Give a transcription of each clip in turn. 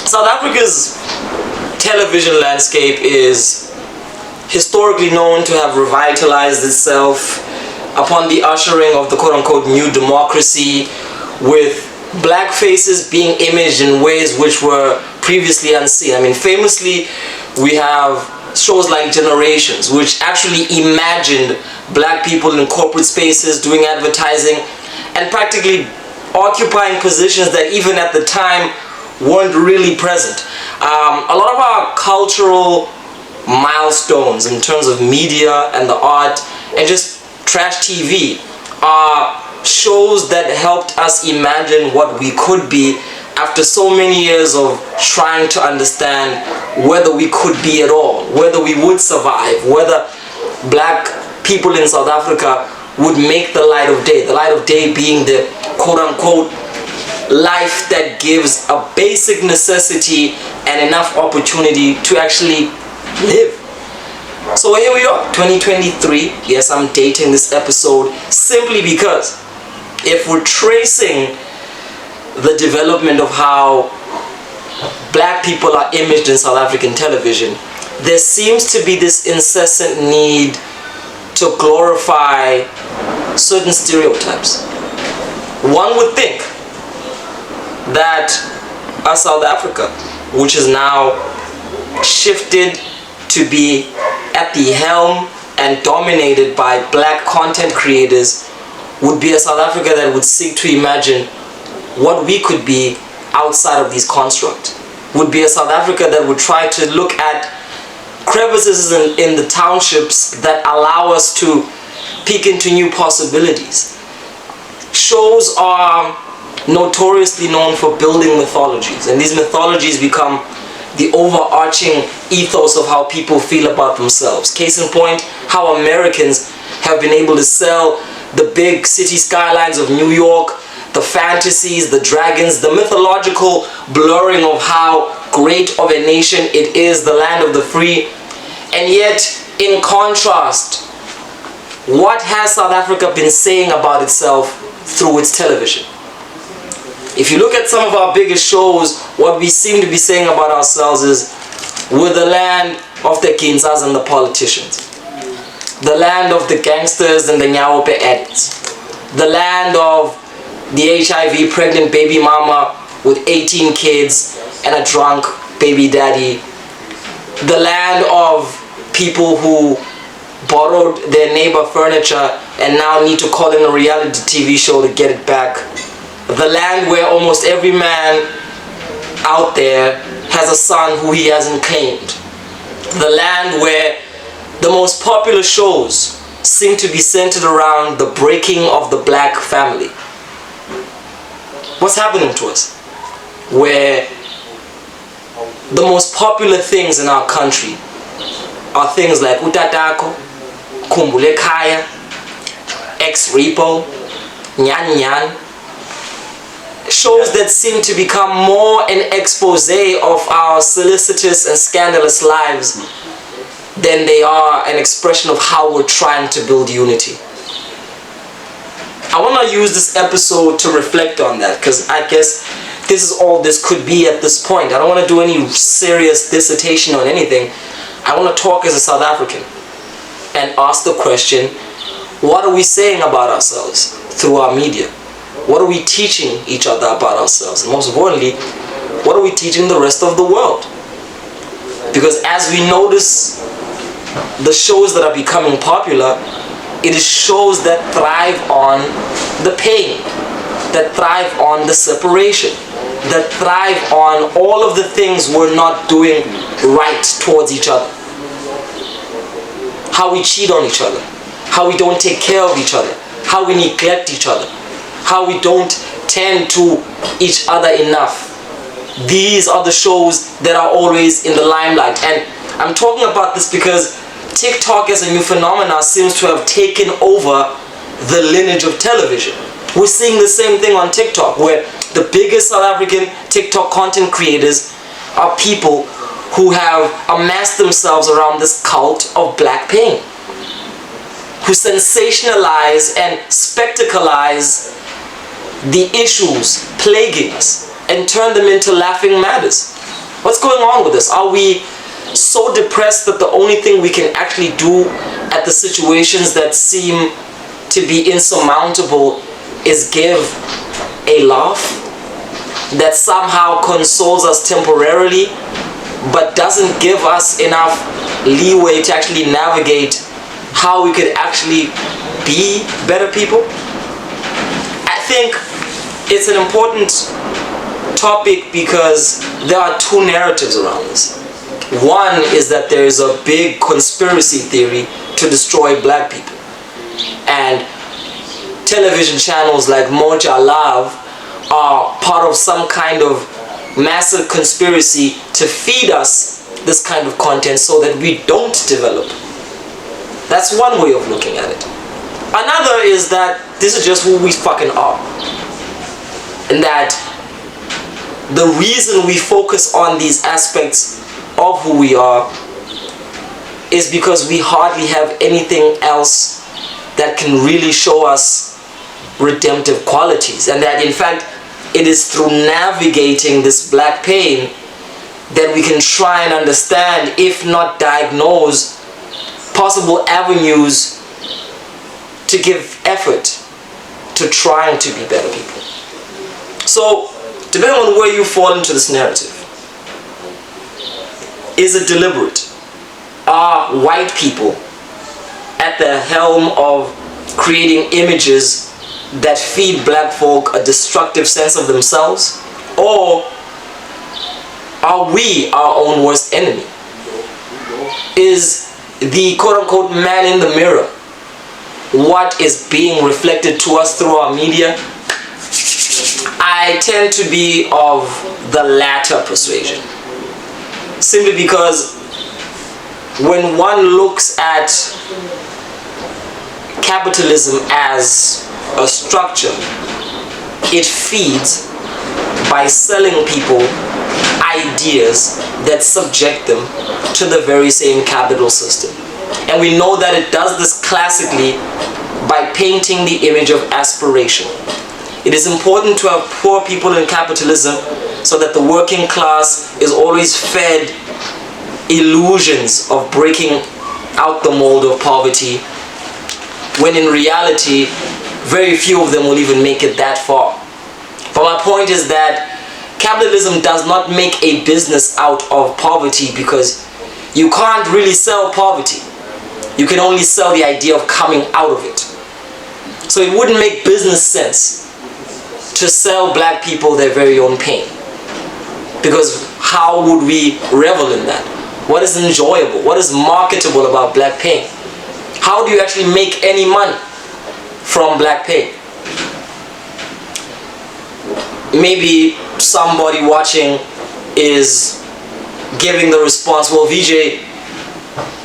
South Africa's television landscape is historically known to have revitalized itself upon the ushering of the quote-unquote new democracy, with black faces being imaged in ways which were previously unseen. I mean, famously, we have shows like Generations, which actually imagined black people in corporate spaces doing advertising and practically occupying positions that even at the time weren't really present. A lot of our cultural milestones in terms of media and the art and just trash TV are shows that helped us imagine what we could be after so many years of trying to understand whether we could be at all, whether we would survive, whether black people in South Africa would make the light of day. The light of day being the quote-unquote life that gives a basic necessity and enough opportunity to actually live. So here we are, 2023. Yes, I'm dating this episode simply because if we're tracing the development of how black people are imaged in South African television, there seems to be this incessant need to glorify certain stereotypes. One would think that South Africa, which is now shifted to be at the helm and dominated by black content creators, would be a South Africa that would seek to imagine what we could be outside of these constructs. Would be a South Africa that would try to look at crevices in the townships that allow us to peek into new possibilities. Shows are notoriously known for building mythologies, and these mythologies become the overarching ethos of how people feel about themselves. Case in point, how Americans have been able to sell the big city skylines of New York, the fantasies, the dragons, the mythological blurring of how great of a nation it is, the land of the free. And yet, in contrast, what has South Africa been saying about itself through its television? If you look at some of our biggest shows, what we seem to be saying about ourselves is we're the land of the Ginzas and the politicians, the land of the gangsters and the Nyaope addicts, the land of the HIV pregnant baby mama with 18 kids and a drunk baby daddy, the land of people who borrowed their neighbor furniture and now need to call in a reality TV show to get it back, the land where almost every man out there has a son who he hasn't claimed, the land where the most popular shows seem to be centered around the breaking of the black family. What's happening to us? Where the most popular things in our country are things like Utatako, Kumbule Kaya, Ex-Repo, Nyan Nyan. Shows that seem to become more an expose of our solicitous and scandalous lives than they are an expression of how we're trying to build unity. I want to use this episode to reflect on that, because I guess this is all this could be at this point. I don't want to do any serious dissertation on anything. I want to talk as a South African and ask the question, what are we saying about ourselves through our media? What are we teaching each other about ourselves? And most importantly, what are we teaching the rest of the world? Because as we notice the shows that are becoming popular, it is shows that thrive on the pain, that thrive on the separation, that thrive on all of the things we're not doing right towards each other. How we cheat on each other, how we don't take care of each other, how we neglect each other, how we don't tend to each other enough. These are the shows that are always in the limelight. And I'm talking about this because TikTok as a new phenomenon seems to have taken over the lineage of television. We're seeing the same thing on TikTok, where the biggest South African TikTok content creators are people who have amassed themselves around this cult of black pain, who sensationalize and spectacleize the issues plaguing us and turn them into laughing matters. What's going on with us? Are we so depressed that the only thing we can actually do at the situations that seem to be insurmountable is give a laugh that somehow consoles us temporarily but doesn't give us enough leeway to actually navigate how we could actually be better people? I think it's an important topic because there are two narratives around this. One is that there is a big conspiracy theory to destroy black people, and television channels like Moja are part of some kind of massive conspiracy to feed us this kind of content so that we don't develop. That's one way of looking at it. Another is that this is just who we fucking are, and that the reason we focus on these aspects of who we are is because we hardly have anything else that can really show us redemptive qualities, and that in fact it is through navigating this black pain that we can try and understand, if not diagnose, possible avenues to give effort to trying to be better people. So, depending on where you fall into this narrative, is it deliberate? Are white people at the helm of creating images that feed black folk a destructive sense of themselves? Or are we our own worst enemy? Is the quote-unquote man in the mirror what is being reflected to us through our media? I tend to be of the latter persuasion, simply because when one looks at capitalism as a structure, it feeds by selling people ideas that subject them to the very same capital system. And we know that it does this classically by painting the image of aspiration. It is important to have poor people in capitalism so that the working class is always fed illusions of breaking out the mold of poverty, when in reality very few of them will even make it that far. But my point is that capitalism does not make a business out of poverty, because you can't really sell poverty. You can only sell the idea of coming out of it. So it wouldn't make business sense to sell black people their very own pain, because how would we revel in that? What is enjoyable? What is marketable about black pain? How do you actually make any money from black pain? Maybe somebody watching is giving the response, well, VJ,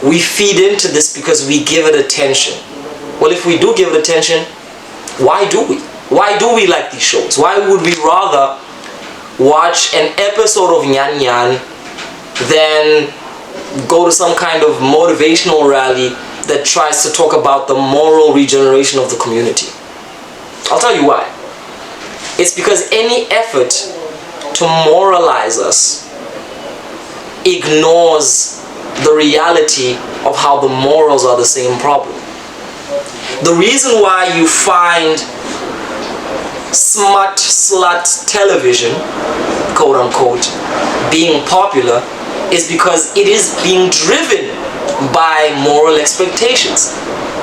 we feed into this because we give it attention. Well, if we do give it attention, why do we? Why do we like these shows? Why would we rather watch an episode of Nyan Nyan than go to some kind of motivational rally that tries to talk about the moral regeneration of the community? I'll tell you why. It's because any effort to moralize us ignores the reality of how the morals are the same problem. The reason why you find smut slut television, quote unquote, being popular is because it is being driven by moral expectations.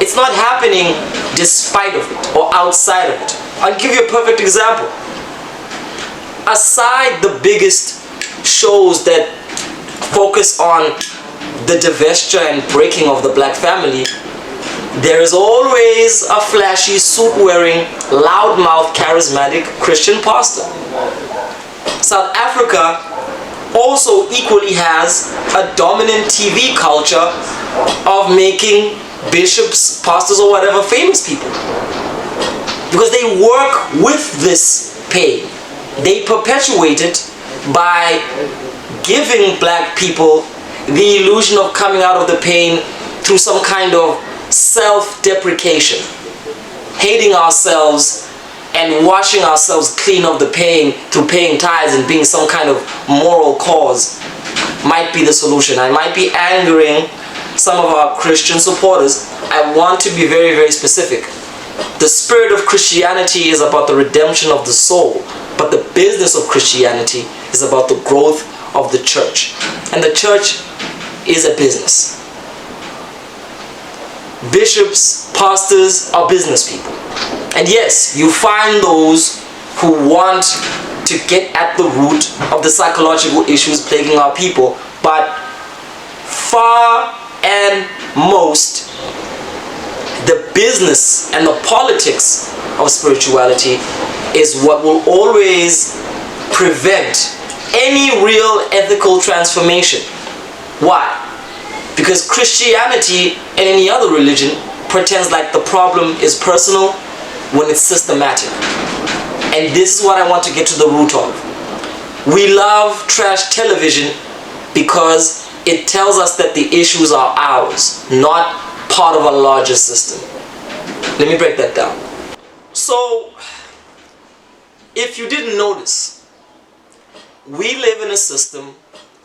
It's not happening despite of it or outside of it. I'll give you a perfect example. Aside the biggest shows that focus on the divestiture and breaking of the black family, there is always a flashy, suit-wearing, loudmouth, charismatic Christian pastor. South Africa also equally has a dominant TV culture of making bishops, pastors, or whatever famous people, because they work with this pain. They perpetuate it by giving black people the illusion of coming out of the pain through some kind of self-deprecation, hating ourselves and washing ourselves clean of the pain through paying tithes and being some kind of moral a cause might be the solution. I might be angering some of our Christian supporters. I want to be very, very specific. The spirit of Christianity is about the redemption of the soul, but the business of Christianity is about the growth of the church. And the church is a business. Bishops, pastors are business people. And yes, you find those who want to get at the root of the psychological issues plaguing our people, but far and most, the business and the politics of spirituality is what will always prevent any real ethical transformation. Why? Because Christianity and any other religion pretends like the problem is personal when it's systematic. And this is what I want to get to the root of. We love trash television because it tells us that the issues are ours, not part of a larger system. Let me break that down. So, if you didn't notice, we live in a system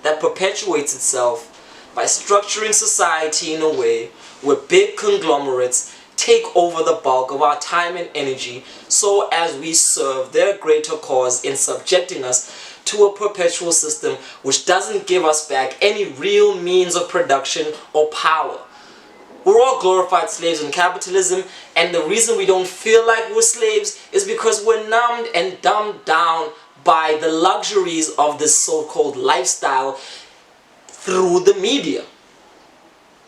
that perpetuates itself by structuring society in a way where big conglomerates take over the bulk of our time and energy so as we serve their greater cause in subjecting us to a perpetual system which doesn't give us back any real means of production or power. We're all glorified slaves in capitalism, and the reason we don't feel like we're slaves is because we're numbed and dumbed down by the luxuries of this so-called lifestyle through the media.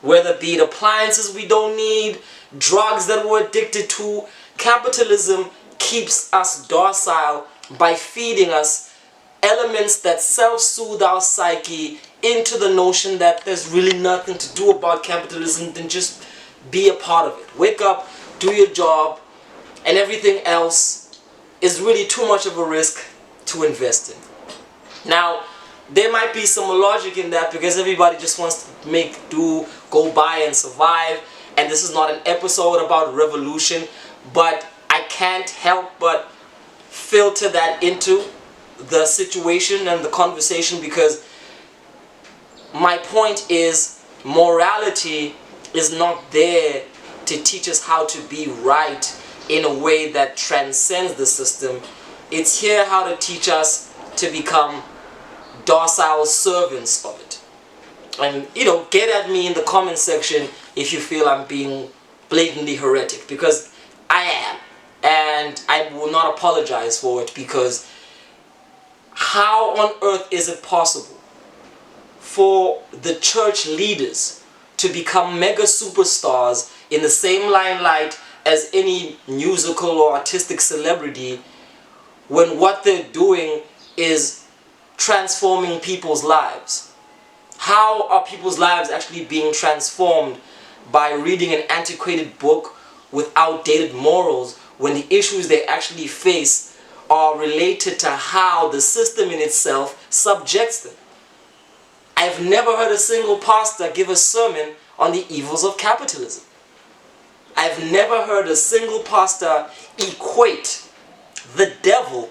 Whether it be appliances we don't need, drugs that we're addicted to, capitalism keeps us docile by feeding us elements that self-soothe our psyche into the notion that there's really nothing to do about capitalism than just be a part of it. Wake up, do your job, and everything else is really too much of a risk to invest in. Now, there might be some logic in that because everybody just wants to make do, go by and survive, and this is not an episode about revolution, but I can't help but filter that into the situation and the conversation because my point is morality is not there to teach us how to be right in a way that transcends the system. It's here how to teach us to become docile servants of it. And get at me in the comment section if you feel I'm being blatantly heretic, because I am, and I will not apologize for it, because how on earth is it possible for the church leaders to become mega superstars in the same limelight as any musical or artistic celebrity when what they're doing is transforming people's lives? How are people's lives actually being transformed by reading an antiquated book with outdated morals when the issues they actually face are related to how the system in itself subjects them? I've never heard a single pastor give a sermon on the evils of capitalism. I've never heard a single pastor equate the devil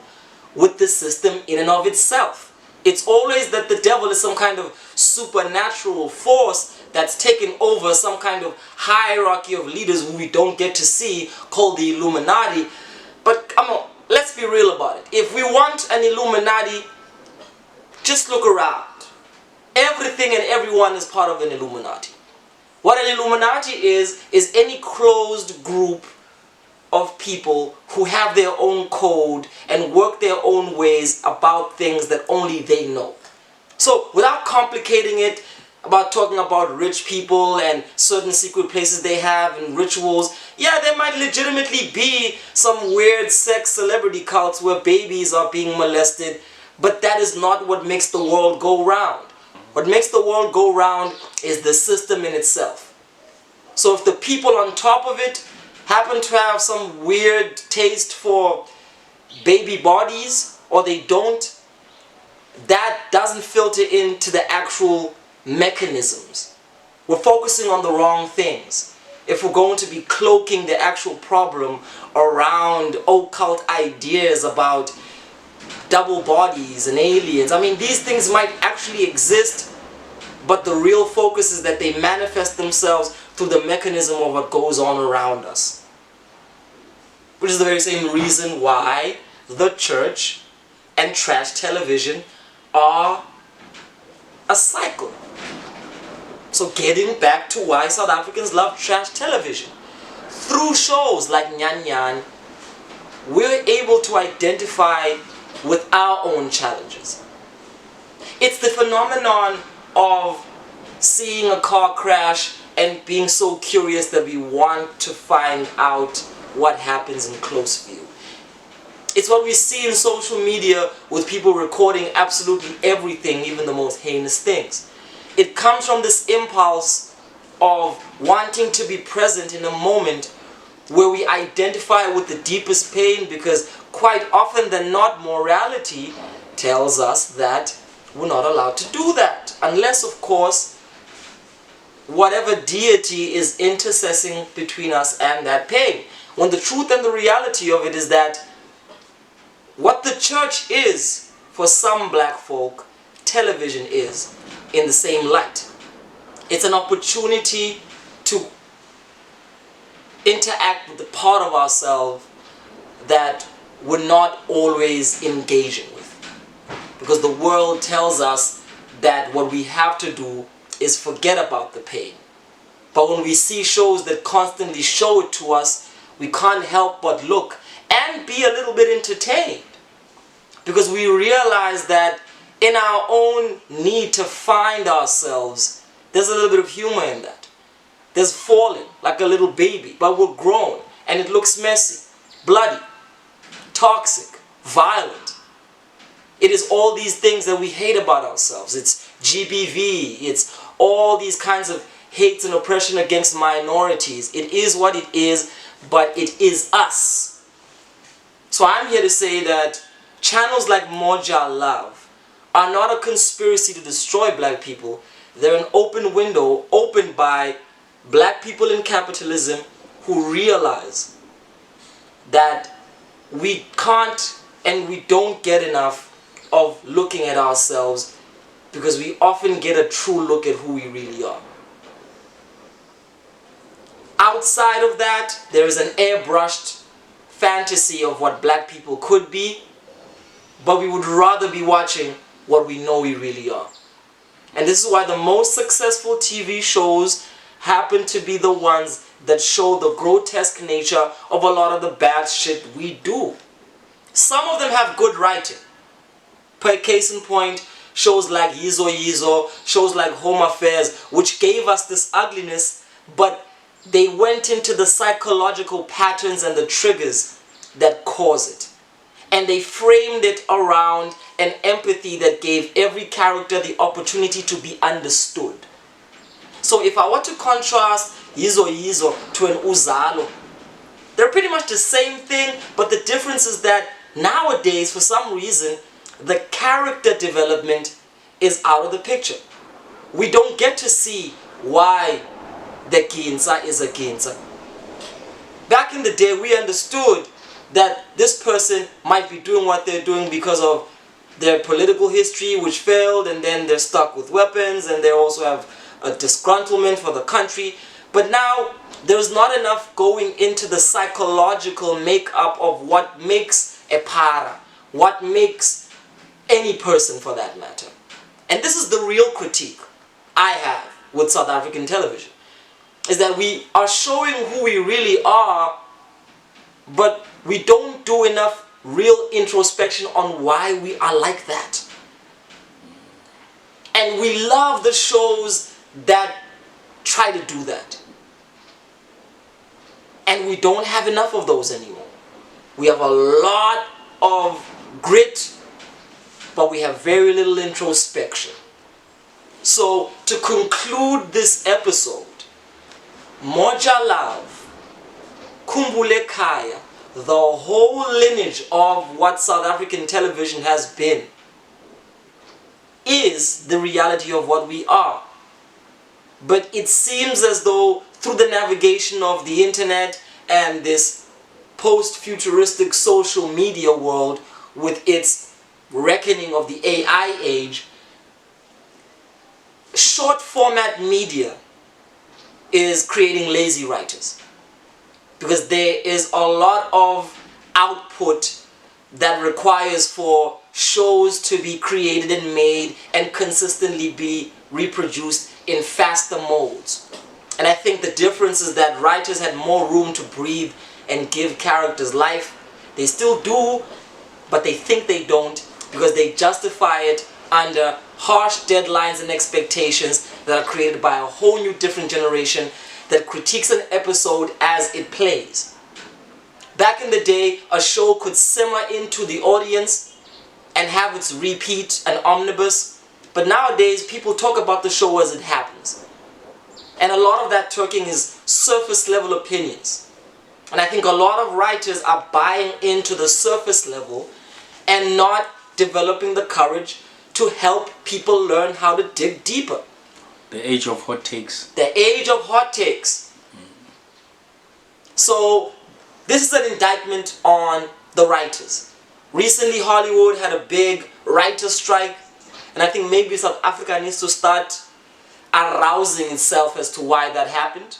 with the system in and of itself. It's always that the devil is some kind of supernatural force that's taken over some kind of hierarchy of leaders who we don't get to see, called the Illuminati. But come on, let's be real about it. If we want an Illuminati, just look around. Everything and everyone is part of an Illuminati. What an Illuminati is any closed group of people who have their own code and work their own ways about things that only they know. So without complicating it, about talking about rich people and certain secret places they have and rituals, yeah, there might legitimately be some weird sex celebrity cults where babies are being molested, but that is not what makes the world go round. What makes the world go round is the system in itself. So if the people on top of it happen to have some weird taste for baby bodies, or they don't, that doesn't filter into the actual mechanisms. We're focusing on the wrong things if we're going to be cloaking the actual problem around occult ideas about double bodies and aliens. I mean, these things might actually exist, but the real focus is that they manifest themselves through the mechanism of what goes on around us. Which is the very same reason why the church and trash television are a cycle. So getting back to why South Africans love trash television. Through shows like Nyan Nyan, we're able to identify with our own challenges. It's the phenomenon of seeing a car crash and being so curious that we want to find out what happens in close view. It's what we see in social media with people recording absolutely everything, even the most heinous things. It comes from this impulse of wanting to be present in a moment where we identify with the deepest pain, because quite often than not, morality tells us that we're not allowed to do that. Unless, of course, whatever deity is intercessing between us and that pain. When the truth and the reality of it is that what the church is for some black folk, television is in the same light. It's an opportunity to interact with the part of ourselves that we're not always engaging with. Because the world tells us that what we have to do is forget about the pain. But when we see shows that constantly show it to us, we can't help but look and be a little bit entertained. Because we realize that in our own need to find ourselves, there's a little bit of humor in that. There's falling like a little baby, but we're grown and it looks messy, bloody, toxic, violent. It is all these things that we hate about ourselves. It's GBV, it's all these kinds of hates and oppression against minorities. It is what it is, but it is us. So I'm here to say that channels like Moja Love are not a conspiracy to destroy black people. They're an open window opened by black people in capitalism who realize that we can't and we don't get enough of looking at ourselves, because we often get a true look at who we really are. Outside of that, there is an airbrushed fantasy of what black people could be, but we would rather be watching what we know we really are. And this is why the most successful TV shows happen to be the ones that show the grotesque nature of a lot of the bad shit we do. Some of them have good writing. Per case in point, shows like Yizo Yizo, shows like Home Affairs, which gave us this ugliness, but they went into the psychological patterns and the triggers that cause it. And they framed it around an empathy that gave every character the opportunity to be understood. So if I were to contrast Yizo Yizo to an Uzalo, they're pretty much the same thing, but the difference is that nowadays, for some reason, the character development is out of the picture. We don't get to see why the Ginza is a Ginza. Back in the day, we understood that this person might be doing what they're doing because of their political history, which failed, and then they're stuck with weapons, and they also have a disgruntlement for the country. But now, there's not enough going into the psychological makeup of what makes a para, what makes any person for that matter. And this is the real critique I have with South African television, is that we are showing who we really are, but we don't do enough real introspection on why we are like that. And we love the shows that try to do that. And we don't have enough of those anymore. We have a lot of grit, but we have very little introspection. So, to conclude this episode, Moja Love, Kumbule Kaya, the whole lineage of what South African television has been, is the reality of what we are. But it seems as though through the navigation of the internet and this post-futuristic social media world with its reckoning of the AI age, short format media is creating lazy writers, because there is a lot of output that requires for shows to be created and made and consistently be reproduced in faster modes. And I think the difference is that writers had more room to breathe and give characters life. They still do, but they think they don't, because they justify it under harsh deadlines and expectations that are created by a whole new different generation that critiques an episode as it plays. Back in the day, a show could simmer into the audience and have its repeat, an omnibus, but nowadays people talk about the show as it happens. And a lot of that talking is surface level opinions. And I think a lot of writers are buying into the surface level and not developing the courage to help people learn how to dig deeper. The age of hot takes. The age of hot takes. So this is an indictment on the writers. Recently Hollywood had a big writer strike, and I think maybe South Africa needs to start arousing itself as to why that happened.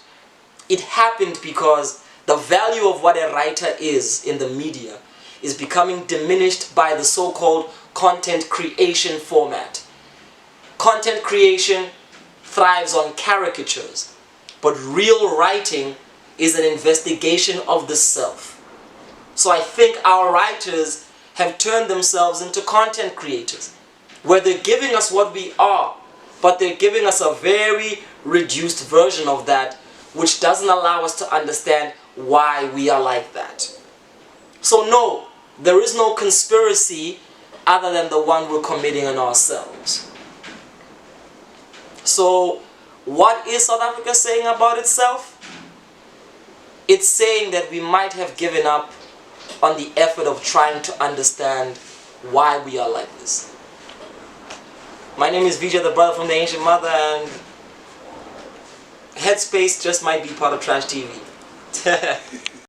It happened because the value of what a writer is in the media is becoming diminished by the so-called content creation format. Content creation thrives on caricatures, but real writing is an investigation of the self. So I think our writers have turned themselves into content creators, where they're giving us what we are, but they're giving us a very reduced version of that, which doesn't allow us to understand why we are like that. So no, there is no conspiracy other than the one we're committing on ourselves. So what is South Africa saying about itself? It's saying that we might have given up on the effort of trying to understand why we are like this. My name is Vijay, the brother from the Ancient Mother, and Headspace just might be part of Trash TV.